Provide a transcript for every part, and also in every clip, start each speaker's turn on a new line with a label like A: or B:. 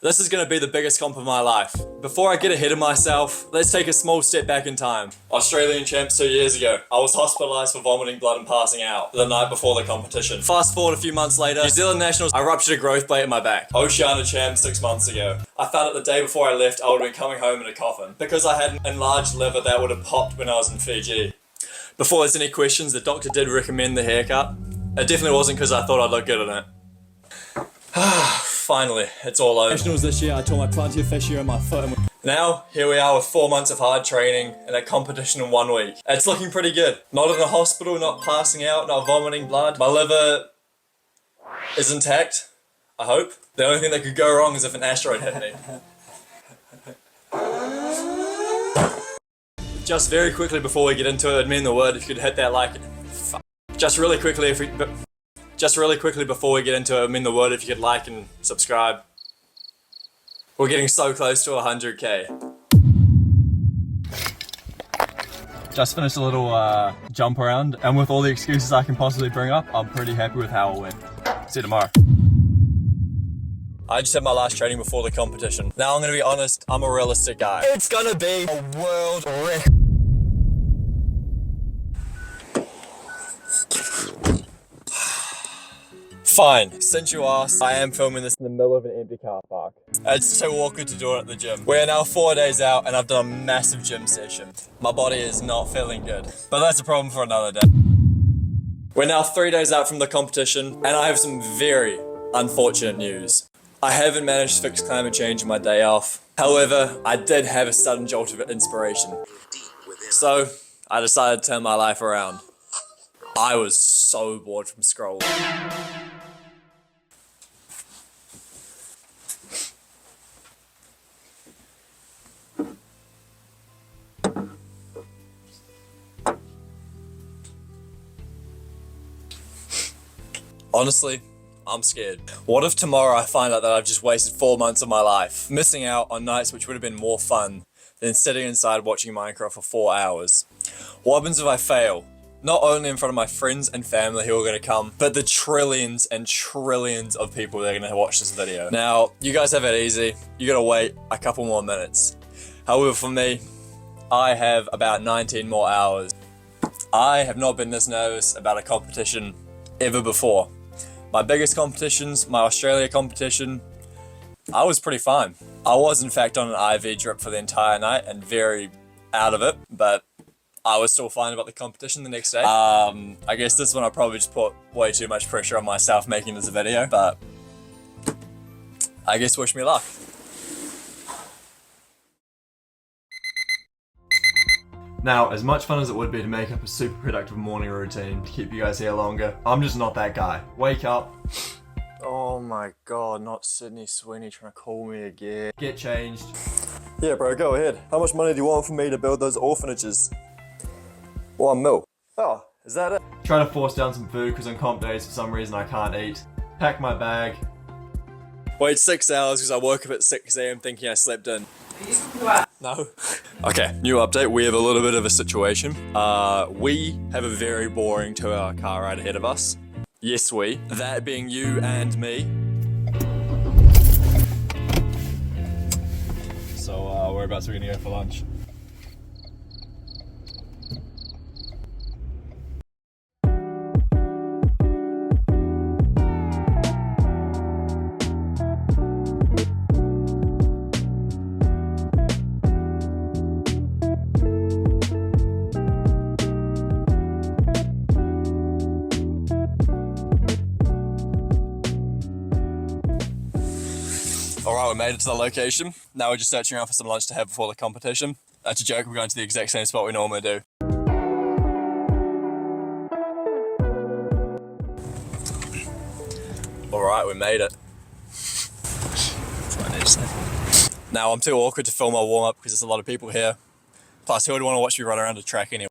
A: This is going to be the biggest comp of my life. Before I get ahead of myself, let's take a small step back in time. Australian champs 2 years ago. I was hospitalised for vomiting blood and passing out the night before the competition. Fast forward a few months later, New Zealand Nationals, I ruptured a growth plate in my back. Oceania champ 6 months ago. I found out the day before I left I would have been coming home in a coffin because I had an enlarged liver that would have popped when I was in Fiji. Before there's any questions, the doctor did recommend the haircut. It definitely wasn't because I thought I'd look good in it. Finally, it's all over. Nationals this year, I tore my plantar fascia in my foot. Now, here we are with 4 months of hard training and a competition in 1 week. It's looking pretty good. Not in the hospital, not passing out, not vomiting blood. My liver is intact, I hope. The only thing that could go wrong is if an asteroid hit me. Just very quickly before we get into it, it'd mean the word if you could hit that like... Just really quickly before we get into it, it'd mean the word if you could like and subscribe. We're getting so close to 100k. Just finished a little jump around, and with all the excuses I can possibly bring up, I'm pretty happy with how it went. See you tomorrow. I just had my last training before the competition. Now I'm gonna be honest, I'm a realistic guy. It's gonna be a world record. Fine, since you asked, I am filming this in the middle of an empty car park. It's so awkward to do it at the gym. We're now 4 days out and I've done a massive gym session. My body is not feeling good, but that's a problem for another day. We're now 3 days out from the competition and I have some very unfortunate news. I haven't managed to fix climate change in my day off. However, I did have a sudden jolt of inspiration. So, I decided to turn my life around. I was so bored from scrolling. Honestly, I'm scared. What if tomorrow I find out that I've just wasted 4 months of my life, missing out on nights which would have been more fun than sitting inside watching Minecraft for 4 hours? What happens if I fail? Not only in front of my friends and family who are going to come, but the trillions and trillions of people that are going to watch this video. Now, you guys have it easy. You got to wait a couple more minutes. However, for me, I have about 19 more hours. I have not been this nervous about a competition ever before. My biggest competitions, my Australia competition, I was pretty fine. I was in fact on an IV drip for the entire night and very out of it, but I was still fine about the competition the next day. I guess this one I probably just put way too much pressure on myself making this video, but I guess wish me luck. Now, as much fun as it would be to make up a super productive morning routine to keep you guys here longer, I'm just not that guy. Wake up. Oh my god, not Sydney Sweeney trying to call me again. Get changed. Yeah bro, go ahead. How much money do you want from me to build those orphanages? 1 mil. Oh, is that it? Try to force down some food because on comp days for some reason I can't eat. Pack my bag. Wait 6 hours because I woke up at 6 AM thinking I slept in. No. Okay, new update. We have a little bit of a situation. We have a very boring 2-hour car ride ahead of us. Yes, we. That being you and me. So, whereabouts are we gonna go for lunch? Alright, we made it to the location. Now we're just searching around for some lunch to have before the competition. That's a joke, we're going to the exact same spot we normally do. Alright, we made it. That's what I need to say. Now I'm too awkward to film my warm-up because there's a lot of people here. Plus, who would want to watch me run around a track anyway?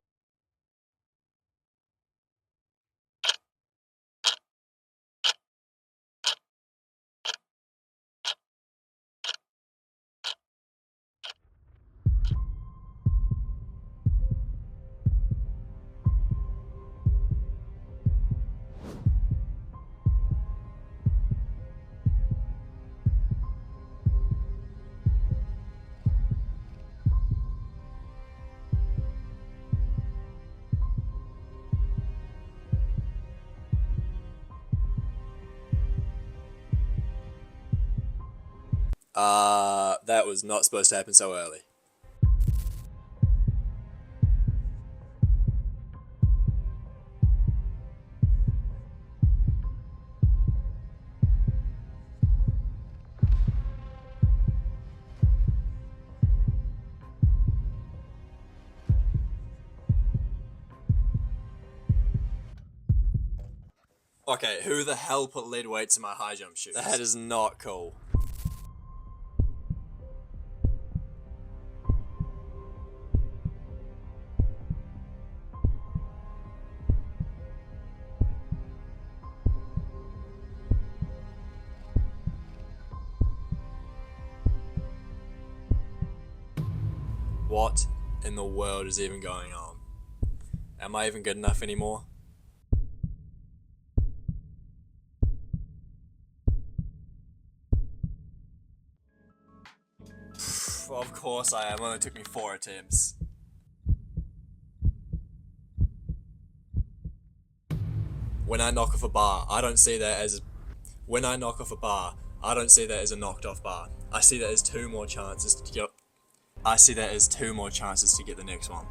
A: That was not supposed to happen so early. Okay, who the hell put lead weights in my high jump shoes? That is not cool. What in the world is even going on? Am I even good enough anymore? Of course I am, it only took me 4 attempts. When I knock off a bar, I don't see that as a knocked off bar. I see that as 2 more chances to get the next one.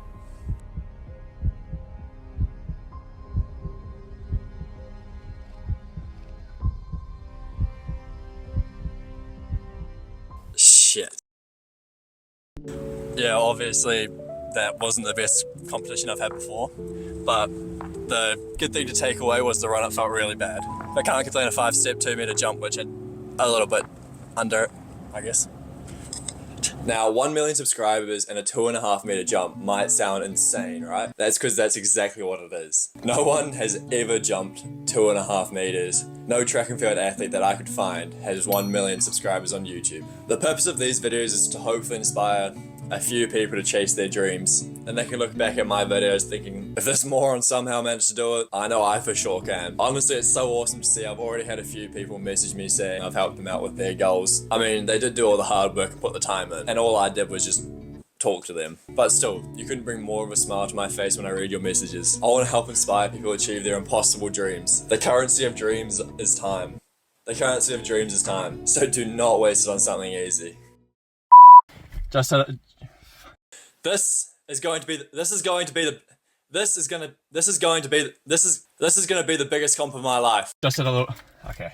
A: Shit. Yeah, obviously that wasn't the best competition I've had before, but the good thing to take away was the run up felt really bad. I can't complete a 5-step 2-meter jump, which had a little bit under it, I guess. Now, 1 million subscribers and a 2.5 meter jump might sound insane, right? That's because that's exactly what it is. No one has ever jumped 2.5 meters. No track and field athlete that I could find has 1 million subscribers on YouTube. The purpose of these videos is to hopefully inspire a few people to chase their dreams, and they can look back at my videos thinking, if this moron somehow managed to do it, I know I for sure can. Honestly, it's so awesome to see. I've already had a few people message me saying I've helped them out with their goals. I mean, they did do all the hard work and put the time in, and all I did was just talk to them. But still, you couldn't bring more of a smile to my face when I read your messages. I want to help inspire people achieve their impossible dreams. The currency of dreams is time. So do not waste it on something easy. This is going to be the biggest comp of my life.
B: Just a little. Okay.